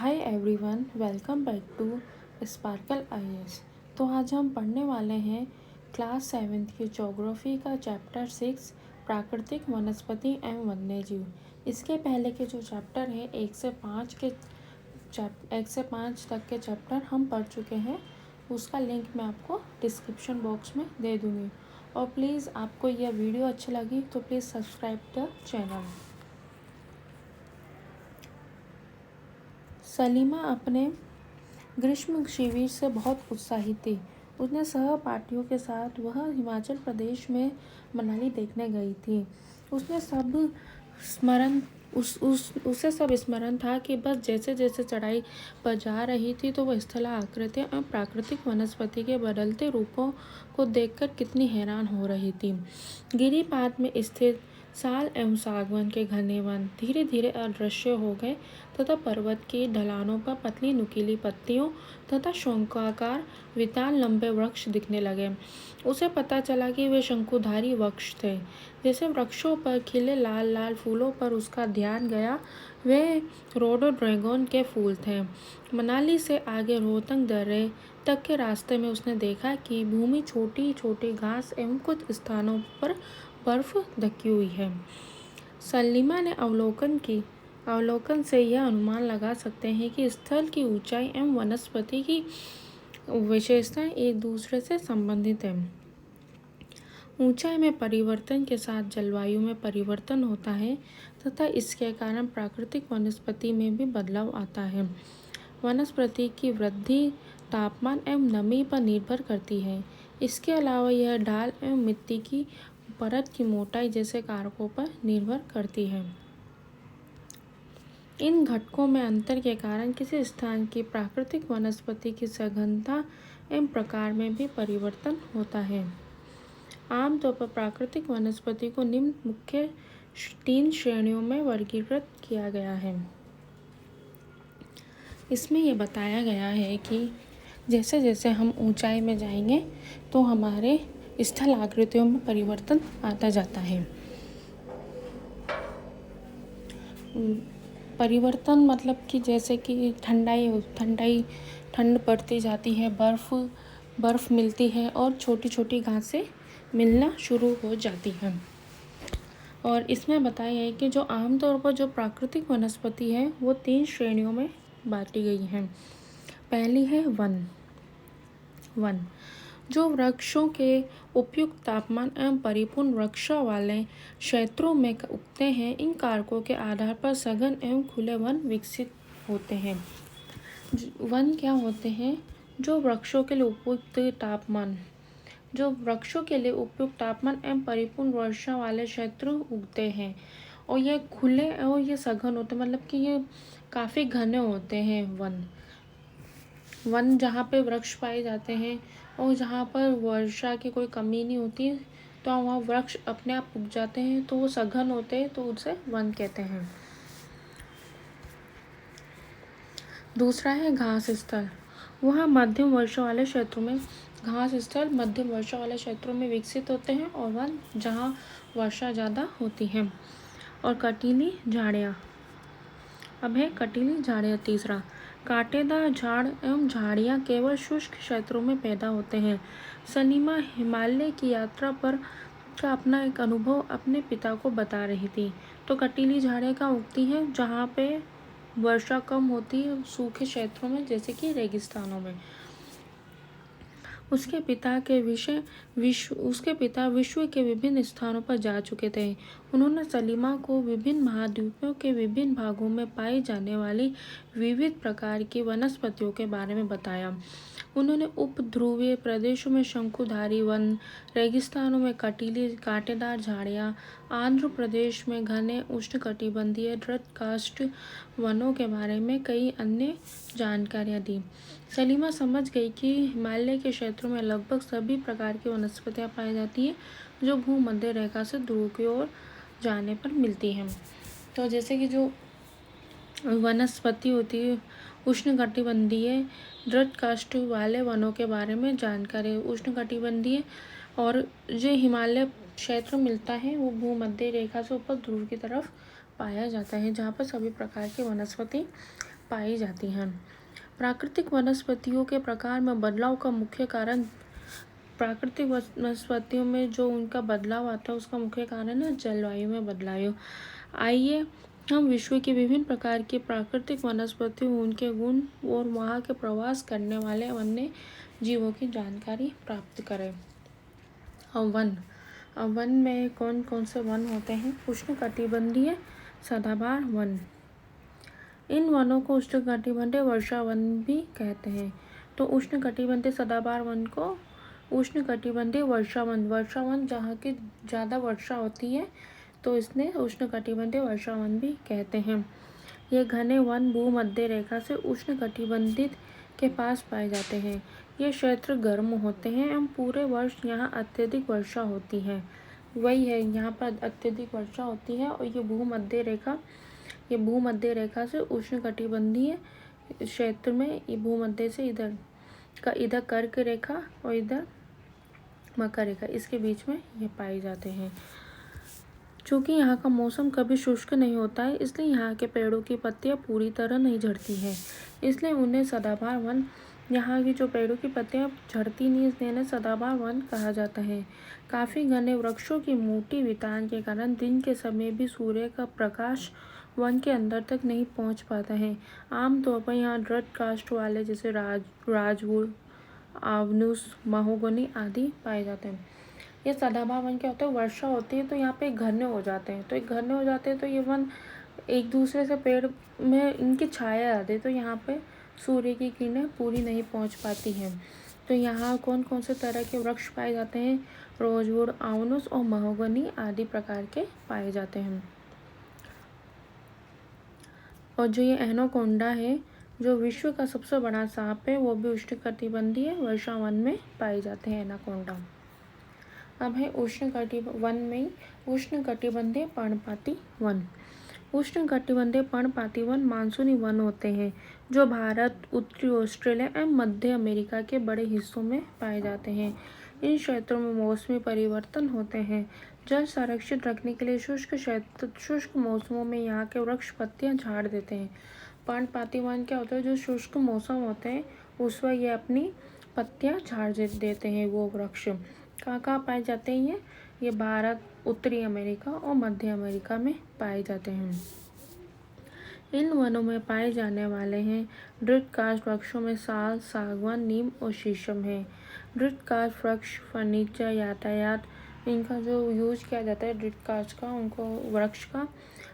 Hi everyone, welcome back to Sparkle IAS. तो आज हम पढ़ने वाले हैं क्लास 7th की ज्योग्राफी का चैप्टर 6 प्राकृतिक वनस्पति एवं वन्यजीव। इसके पहले के जो चैप्टर है 1 से 5 तक के चैप्टर हम पढ़ चुके हैं। उसका लिंक मैं आपको डिस्क्रिप्शन बॉक्स में दे दूँगी। और प्लीज़ आपको यह वीडियो अच्छी लगी तो please subscribe the channel. Salima अपने ग्रीष्म शिविर से बहुत उत्साहित थी। उसने सहपाठियों के साथ वह हिमाचल प्रदेश में मनाली देखने गई थी। उसने सब स्मरण उसे सब स्मरण था कि बस जैसे जैसे चढ़ाई पर जा रही थी तो वह स्थल आकृतियाँ और प्राकृतिक वनस्पति के बदलते रूपों को देखकर कितनी हैरान हो रही थी। गिरिपाद में स्थित साल एवं सागवान के घने वन धीरे धीरे अदृश्य हो गए तथा पर्वत की ढलानों पर पतली नुकीली पत्तियों तथा शंकुआकार विशाल लंबे वृक्ष दिखने लगे। उसे पता चला कि वे शंकुधारी वृक्ष थे। जैसे वृक्षों पर खिले लाल लाल फूलों पर उसका ध्यान गया, वे रोडोड्रैगन के फूल थे। मनाली से आगे रोहतांग दर्रे तक के रास्ते में उसने देखा कि भूमि छोटी छोटी घास एवं कुछ स्थानों पर बर्फ ढकी हुई है। सलीमा ने अवलोकन से यह अनुमान लगा सकते हैं कि स्थल की ऊंचाई एवं वनस्पति की विशेषताएं एक दूसरे से संबंधित हैं। ऊंचाई में परिवर्तन के साथ जलवायु में परिवर्तन होता है तथा इसके कारण प्राकृतिक वनस्पति में भी बदलाव आता है। वनस्पति की वृद्धि तापमान एवं नमी पर निर्भर करती है। इसके अलावा यह ढाल एवं मिट्टी की परत की मोटाई जैसे कारकों पर निर्भर करती है। इन घटकों में अंतर के कारण किसी स्थान की प्राकृतिक वनस्पति की सघनता एवं प्रकार में भी परिवर्तन होता है। आमतौर पर प्राकृतिक वनस्पति को निम्न मुख्य 3 श्रेणियों में वर्गीकृत किया गया है। इसमें यह बताया गया है कि जैसे जैसे हम ऊंचाई में जाएंगे तो हमारे स्थल आकृतियों में परिवर्तन आता जाता है। परिवर्तन मतलब कि जैसे कि ठंड पड़ती जाती है, बर्फ़ मिलती है और छोटी छोटी घासें मिलना शुरू हो जाती हैं। और इसमें बताया है कि जो आमतौर पर जो प्राकृतिक वनस्पति है वो 3 श्रेणियों में बांटी गई हैं। पहली है वन जो वृक्षों के उपयुक्त तापमान एवं परिपूर्ण वृक्ष वाले क्षेत्रों में उगते हैं। इन कारकों के आधार पर सघन एवं खुले वन विकसित होते हैं। वन क्या होते हैं? जो वृक्षों के लिए उपयुक्त तापमान एवं परिपूर्ण वर्षा वाले क्षेत्र उगते हैं और ये खुले और ये सघन होते हैं, मतलब कि ये काफ़ी घने होते हैं। वन जहाँ पे वृक्ष पाए जाते हैं और जहाँ पर वर्षा की कोई कमी नहीं होती तो वहाँ वृक्ष अपने आप उग जाते हैं, तो वो सघन होते हैं, तो उसे वन कहते हैं। दूसरा है घास स्थल। वहाँ मध्यम वर्षा वाले क्षेत्रों में विकसित होते हैं और वन जहाँ वर्षा ज़्यादा होती है। और कटीली झाड़ियाँ। अब है कटीली झाड़ियाँ तीसरा। कांटेदार झाड़ एवं झाड़ियाँ केवल शुष्क क्षेत्रों में पैदा होते हैं। सलीमा हिमालय की यात्रा पर का अपना एक अनुभव अपने पिता को बता रही थी। तो कटीली झाड़ियाँ कहाँ उगती हैं? जहाँ पे वर्षा कम होती है, सूखे क्षेत्रों में, जैसे कि रेगिस्तानों में। उसके पिता विश्व के विभिन्न स्थानों पर जा चुके थे। उन्होंने सलीमा को विभिन्न महाद्वीपों के विभिन्न भागों में पाई जाने वाली विविध प्रकार की वनस्पतियों के बारे में बताया। उन्होंने उपध्रुवीय प्रदेशों में शंकुधारी वन, रेगिस्तानों में कांटेदार झाड़ियाँ, आंध्र प्रदेश में घने उष्णकटिबंधीय ड्रटकास्ट वनों के बारे में कई अन्य जानकारियाँ दी। सलीमा समझ गई कि हिमालय के क्षेत्रों में लगभग सभी प्रकार की वनस्पतियाँ पाई जाती हैं जो भूमध्य रेखा से ध्रुव की ओर जाने पर मिलती हैं। तो जैसे कि जो वनस्पति होती है उष्णकटिबंधीय ड्रटकास्ट वाले वनों के बारे में जानकारी। उष्णकटिबंधीय और जो हिमालय क्षेत्र मिलता है वो भूमध्य रेखा से ऊपर ध्रुव की तरफ पाया जाता है, जहाँ पर सभी प्रकार की वनस्पति पाई जाती हैं। प्राकृतिक वनस्पतियों के प्रकार में बदलाव का मुख्य कारण, प्राकृतिक वनस्पतियों में जो उनका बदलाव आता है उसका मुख्य कारण है जलवायु में बदलाव। आइए हम विश्व की विभिन्न प्रकार की प्राकृतिक वनस्पतियों, उनके गुण और वहाँ के प्रवास करने वाले वन्य जीवों की जानकारी प्राप्त करें। वन में कौन कौन से वन होते हैं? उष्णकटिबंधीय सदाबहार वन। इन वनों को उष्णकटिबंधीय वर्षा वन भी कहते हैं। तो उष्णकटिबंधीय सदाबहार वन को उष्णकटिबंधीय वर्षा वन जहाँ की ज़्यादा वर्षा होती है तो इसने उष्णकटिबंधीय वर्षा वन भी कहते हैं। ये घने वन भूमध्य रेखा से उष्णकटिबंधित के पास पाए जाते हैं। ये क्षेत्र गर्म होते हैं एवं पूरे वर्ष यहाँ अत्यधिक वर्षा होती है। वही है, यहाँ पर अत्यधिक वर्षा होती है और ये भूमध्य रेखा से उष्णकटिबंधीय क्षेत्र में, ये भूमध्य से इधर कर्क रेखा और इधर मकर रेखा, इसके बीच में ये पाए जाते हैं। चूँकि यहाँ का मौसम कभी शुष्क नहीं होता है, इसलिए यहाँ के पेड़ों की पत्तियाँ पूरी तरह नहीं झड़ती हैं, इसलिए उन्हें सदाबहार वन, यहाँ की जो पेड़ों की पत्तियाँ झड़ती नहीं इसलिए इन्हें सदाबहार वन कहा जाता है। काफ़ी घने वृक्षों की मोटी वितान के कारण दिन के समय भी सूर्य का प्रकाश वन के अंदर तक नहीं पहुँच पाता है। आमतौर पर यहाँ दृढ़ काष्ठ वाले जैसे राजवुड, आवनुस, महोगनी आदि पाए जाते हैं। ये सदाबहार वन क्या होता है, वर्षा होती है तो यहाँ पे घने हो जाते हैं, तो ये वन एक दूसरे से पेड़ में इनकी छाया आती है, तो यहाँ पे सूर्य की किरणें पूरी नहीं पहुँच पाती हैं। तो यहाँ कौन कौन से तरह के वृक्ष पाए जाते हैं? रोजवुड, आवनुस और महोगनी आदि प्रकार के पाए जाते हैं। और जो ये एनाकोंडा है, जो विश्व का सबसे बड़ा सांप है, वो भी उष्णकटिबंधीय वर्षा वन में पाए जाते हैं एनाकोंडा। अब है उष्णकटिबंधीय पर्णपाती वन। उष्णकटिबंधीय पर्णपाती वन मानसूनी वन होते हैं जो भारत, उत्तरी ऑस्ट्रेलिया एवं मध्य अमेरिका के बड़े हिस्सों में पाए जाते हैं। इन क्षेत्रों में मौसमी परिवर्तन होते हैं। जल संरक्षित रखने के लिए शुष्क मौसमों में यहाँ के वृक्ष पत्तियाँ झाड़ देते हैं। पर्णपाती वन क्या होता है, जो शुष्क मौसम होते हैं उस वक्त ये अपनी पत्तियाँ झाड़ देते हैं। वो वृक्ष कहाँ पाए जाते हैं? ये भारत, उत्तरी अमेरिका और मध्य अमेरिका में पाए जाते हैं। इन वनों में पाए जाने वाले हैं दृढ़काष्ठ वृक्षों में साल, सागवान, नीम और शीशम है। दृढ़काष्ठ वृक्ष फर्नीचर, यातायात, इनका जो यूज किया जाता है दृढ़काष्ठ का, उनको वृक्ष का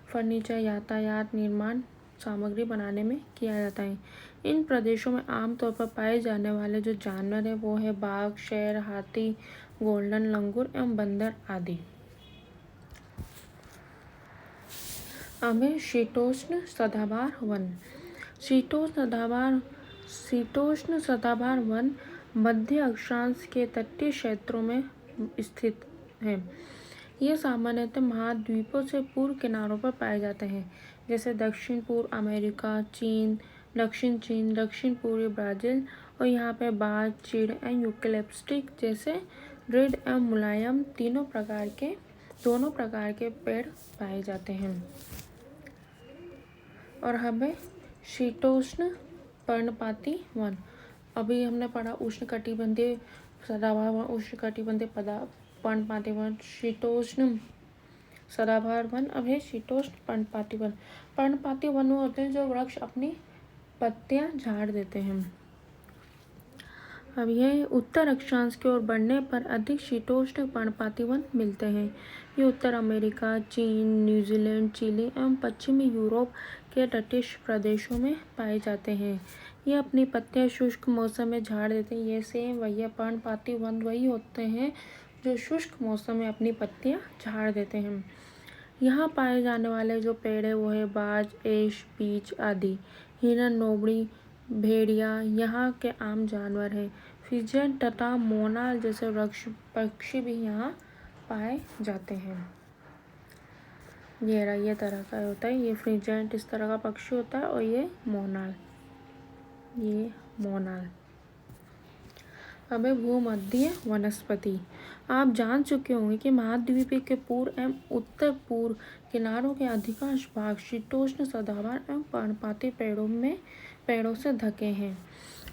फर्नीचर, यातायात, निर्माण सामग्री बनाने में किया जाता है। इन प्रदेशों में आमतौर पर पाए जाने वाले जो जानवर है वो है बाघ, शेर, हाथी, गोल्डन लंगूर एवं बंदर आदि। अब है शीतोष्ण सदाबहार वन। शीतोष्ण सदाबहार वन मध्य अक्षांश के तटीय क्षेत्रों में स्थित है। ये सामान्यतः महाद्वीपों से पूर्व किनारों पर पाए जाते हैं, जैसे दक्षिण पूर्व अमेरिका, चीन, दक्षिण चीन, दक्षिण पूर्वी ब्राज़ील, और यहाँ पे बाज, चीड़ एवं यूकेलिप्टस जैसे दृढ़ एवं मुलायम दोनों प्रकार के पेड़ पाए जाते हैं। और हमें शीतोष्ण पर्णपाती वन, अभी हमने पढ़ा उष्णकटिबंधीय सदाबहार वन, उष्णकटिबंधीय पर्णपाती वन, शीतोष्ण सदाबहार वन। अब है शीतोष्ण पर्णपाती वन। पर्णपाती वन होते हैं जो वृक्ष अपनी पत्तियां झाड़ देते हैं। अब यह उत्तर अक्षांश की ओर बढ़ने पर अधिक शीतोष्ण पर्णपाती वन मिलते हैं। ये उत्तर अमेरिका, चीन, न्यूजीलैंड, चिली एवं पश्चिमी यूरोप के तटीय प्रदेशों में पाए जाते हैं। ये अपनी पत्तियां शुष्क मौसम में झाड़ देते हैं। वही पर्णपाती वन वही होते हैं जो शुष्क मौसम में अपनी पत्तियां झाड़ देते हैं। यहाँ पाए जाने वाले जो पेड़ है वो है बाज, एश, बीच आदि। हिरन, लोमड़ी, भेड़िया यहाँ के आम जानवर हैं। फिजेंट तथा मोनाल जैसे वृक्ष पक्षी भी यहाँ पाए जाते हैं। ये तरह का होता है, ये फिजेंट इस तरह का पक्षी होता है और ये मोनाल। अब है भूमध्य वनस्पति। आप जान चुके होंगे कि महाद्वीप के पूर्व एवं उत्तर पूर्व किनारों के अधिकांश भाग शीतोष्ण सदाबहार एवं पर्णपाती पेड़ों से ढके हैं।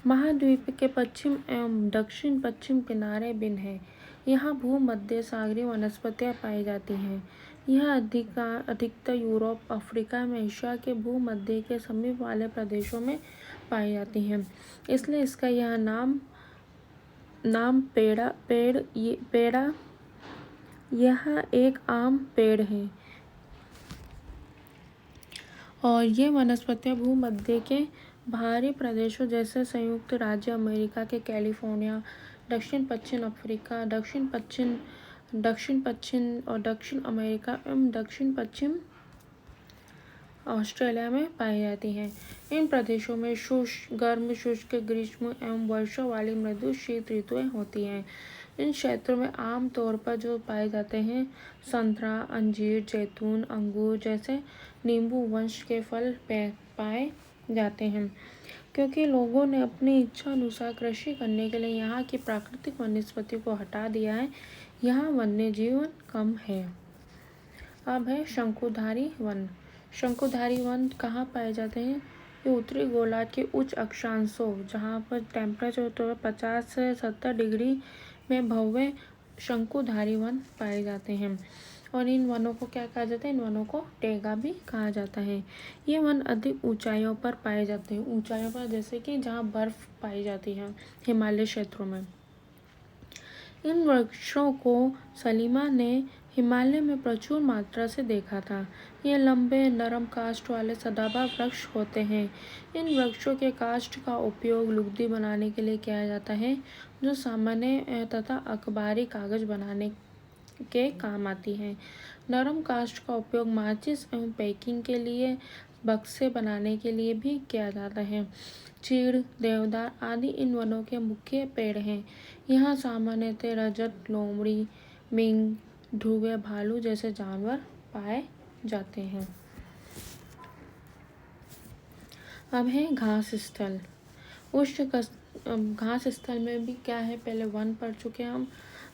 महाद्वीप के पश्चिम एवं दक्षिण पश्चिम किनारे भिन्न है। यहाँ भूमध्य सागरीय वनस्पतियाँ पाई जाती हैं। यह अधिकतर यूरोप, अफ्रीका में एशिया के भूमध्य के समीप वाले प्रदेशों में पाई जाती हैं। इसलिए इसका यह नाम पेड़ा यह एक आम पेड़ है और ये वनस्पतियाँ भूमध्य के बाहरी प्रदेशों जैसे संयुक्त राज्य अमेरिका के कैलिफोर्निया, दक्षिण पश्चिम अफ्रीका, दक्षिण पश्चिम और दक्षिण अमेरिका एवं दक्षिण पश्चिम ऑस्ट्रेलिया में पाई जाती हैं। इन प्रदेशों में गर्म शुष्क ग्रीष्म एवं वर्षा वाली मृदु शीत ऋतुएं होती हैं। इन क्षेत्रों में आम तौर पर जो पाए जाते हैं संतरा, अंजीर, जैतून, अंगूर जैसे नींबू वंश के फल पाए जाते हैं। क्योंकि लोगों ने अपनी इच्छा अनुसार कृषि करने के लिए यहाँ की प्राकृतिक वनस्पति को हटा दिया है, यहाँ वन्य जीवन कम है। अब है शंकुधारी वन। शंकुधारी वन कहाँ पाए जाते हैं? ये उत्तरी गोलार्ध के उच्च अक्षांशों जहाँ पर टेम्परेचर तो 50 से 70 डिग्री में भव्य शंकुधारी वन पाए जाते हैं। और इन वनों को क्या कहा जाता है? इन वनों को टैगा भी कहा जाता है। ये वन अधिक ऊंचाइयों पर पाए जाते हैं। ऊंचाइयों पर जैसे कि जहाँ बर्फ पाई जाती है हिमालय क्षेत्रों में। इन वृक्षों को सलीमा ने हिमालय में प्रचुर मात्रा से देखा था। ये लंबे नरम काष्ठ वाले सदाबहार वृक्ष होते हैं। इन वृक्षों के काष्ठ का उपयोग लुगदी बनाने के लिए किया जाता है, जो सामान्य तथा अखबारी कागज बनाने के काम आती है। नरम काष्ठ का उपयोग माचिस एवं पैकिंग के लिए, बक्से बनाने के लिए भी किया जाता है। चीड़, देवदार आदि इन वनों के मुख्य पेड़ हैं। यहाँ सामान्यतः रजत, लोमड़ी, मिंग, ध्रुवीय भालू जैसे जानवर पाए जाते हैं। अब है घास स्थल। घास स्थल में भी क्या है, पहले वन पढ़ चुके हैं हम।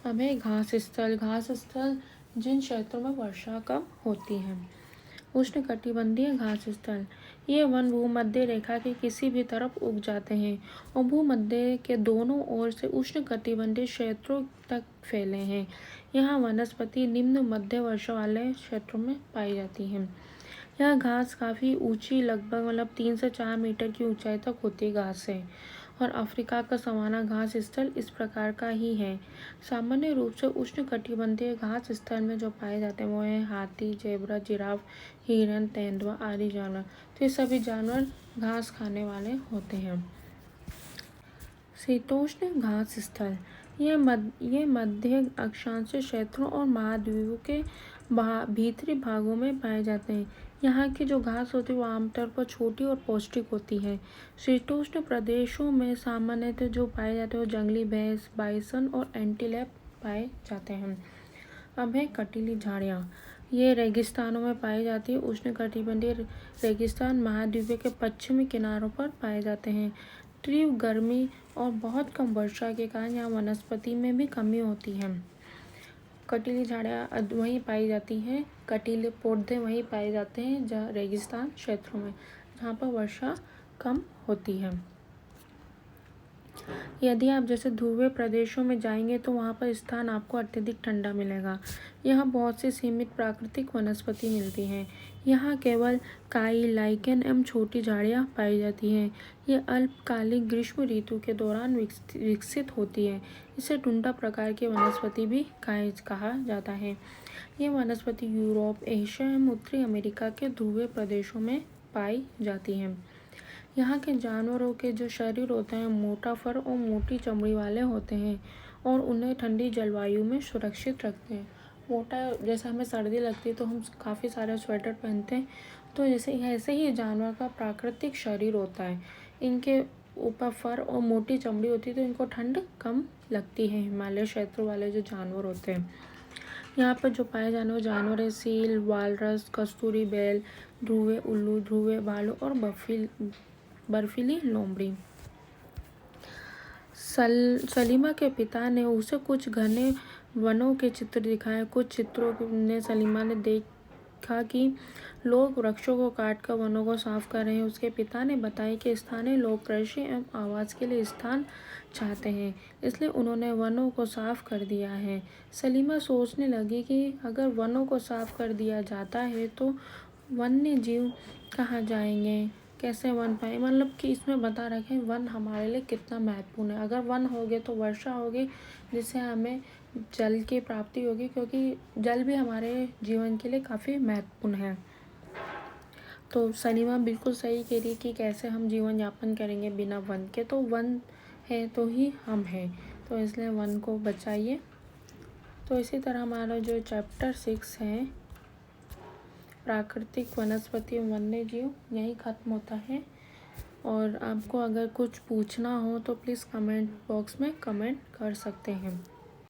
अब है घास स्थल। घास स्थल जिन क्षेत्रों में वर्षा कम होती है। उष्णकटिबंधीय घास स्थल। ये वन भूमध्य रेखा के किसी भी तरफ उग जाते हैं और भूमध्य के दोनों ओर से उष्णकटिबंधीय क्षेत्रों तक फैले हैं। यहाँ वनस्पति निम्न मध्य वर्षा वाले क्षेत्रों में पाई जाती हैं। यह घास काफ़ी ऊंची, लगभग 3 से 4 मीटर की ऊंचाई तक होती घास है। और अफ्रीका का सवाना घास स्थल इस प्रकार का ही है। सामान्य रूप से उष्णकटिबंधीय घास स्थल में जो पाए जाते हैं वो है हाथी, जेब्रा, जिराफ, हिरन, तेंदुआ आदि जानवर। तो ये सभी जानवर घास खाने वाले होते हैं। शीतोष्ण घास स्थल। ये मध्य अक्षांशीय क्षेत्रों और महाद्वीपों के भीतरी भागों में पाए जाते हैं। यहाँ की जो घास होती है वो आमतौर पर छोटी और पौष्टिक होती है। शीतोष्ण प्रदेशों में सामान्यतः जो पाए जाते हैं वो जंगली भैंस, बाइसन और एंटीलोप पाए जाते हैं। अब है कटीली झाड़ियाँ। ये रेगिस्तानों में पाई जाती है। उष्णकटिबंधीय रेगिस्तान महाद्वीप के पश्चिमी किनारों पर पाए जाते हैं। तीव्र गर्मी और बहुत कम वर्षा के कारण यहाँ वनस्पति में भी कमी होती है। कटीली झाड़ियाँ वहीं पाई जाती हैं, कटीले पौधे वहीं पाए जाते हैं जहाँ रेगिस्तान क्षेत्रों में, जहाँ पर वर्षा कम होती है। यदि आप जैसे ध्रुवीय प्रदेशों में जाएंगे तो वहाँ पर स्थान आपको अत्यधिक ठंडा मिलेगा। यहाँ बहुत सी सीमित प्राकृतिक वनस्पति मिलती हैं। यहाँ केवल काई, लाइकेन एवं छोटी झाड़ियाँ पाई जाती हैं। ये अल्पकालिक ग्रीष्म ऋतु के दौरान विकसित होती है। इसे टुंडा प्रकार की वनस्पति भी कहा जाता है। ये वनस्पति यूरोप, एशिया एवं उत्तरी अमेरिका के ध्रुवीय प्रदेशों में पाई जाती हैं। यहाँ के जानवरों के जो शरीर होते हैं मोटा फर और मोटी चमड़ी वाले होते हैं और उन्हें ठंडी जलवायु में सुरक्षित रखते हैं। मोटा, जैसे हमें सर्दी लगती है तो हम काफ़ी सारे स्वेटर पहनते हैं, तो जैसे ऐसे ही जानवर का प्राकृतिक शरीर होता है। इनके ऊपर फर और मोटी चमड़ी होती है तो इनको ठंड कम लगती है। हिमालय क्षेत्र वाले जो जानवर होते हैं, यहाँ पर जो पाए जाने वाले जानवर है सील, वालरस, कस्तूरी बैल, ध्रुवीय उल्लू, ध्रुवीय भालू और बर्फीली लोमड़ी। सलीमा के पिता ने उसे कुछ घने वनों के चित्र दिखाए। कुछ चित्रों ने सलीमा ने देखा कि लोग वृक्षों को काटकर वनों को साफ कर रहे हैं। उसके पिता ने बताया कि स्थानीय लोग कृषि एवं आवास के लिए स्थान चाहते हैं, इसलिए उन्होंने वनों को साफ कर दिया है। सलीमा सोचने लगी कि अगर वनों को साफ कर दिया जाता है तो वन्य जीव कहाँ जाएंगे, कैसे वन पाए। मतलब कि इसमें बता रखे वन हमारे लिए कितना महत्वपूर्ण है। अगर वन होगे तो वर्षा होगी, जिससे हमें जल की प्राप्ति होगी, क्योंकि जल भी हमारे जीवन के लिए काफ़ी महत्वपूर्ण है। तो सलीमा बिल्कुल सही कह रही कि कैसे हम जीवन यापन करेंगे बिना वन के। तो वन है तो ही हम हैं, तो इसलिए वन को बचाइए। तो इसी तरह हमारा जो चैप्टर 6 है प्राकृतिक वनस्पति एवं वन्य जीव यही ख़त्म होता है। और आपको अगर कुछ पूछना हो तो प्लीज़ कमेंट बॉक्स में कमेंट कर सकते हैं।